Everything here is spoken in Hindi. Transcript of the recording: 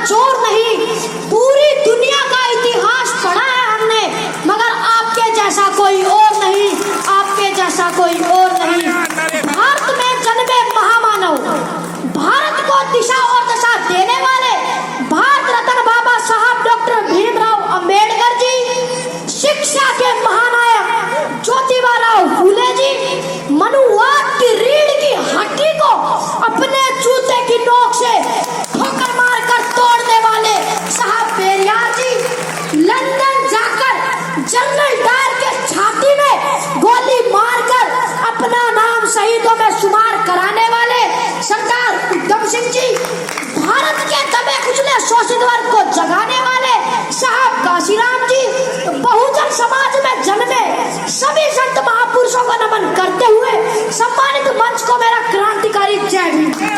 चोर नहीं, पूरी दुनिया का इतिहास पढ़ा है हमने, मगर आपके जैसा कोई और नहीं, आपके जैसा कोई और नहीं। भारत में जन्मे महामानव, भारत को दिशा और दशा देने वाले भारत रत्न बाबा साहब डॉक्टर भीमराव अंबेडकर जी, शिक्षा के महानायक ज्योतिबाराव फूले जी, मनुवाद की रीढ़ की हड्डी को अपने जूते की नोक से ठोकर मारकर तोड़ने वाले साहब पेरियार जी, लंदन जाकर जनरल डायर के छाती में गोली मारकर अपना नाम शहीदों में शुमार कराने वाले सरदार उधम सिंह जी, भारत के दबे कुचले शोषित वर्ग को जगाने वाले साहब काशीराम जी, बहुजन समाज में जन्मे सभी संत महापुरुषों को नमन करते हुए सम्मानित मंच को मेरा क्रांतिकारी जय भीम।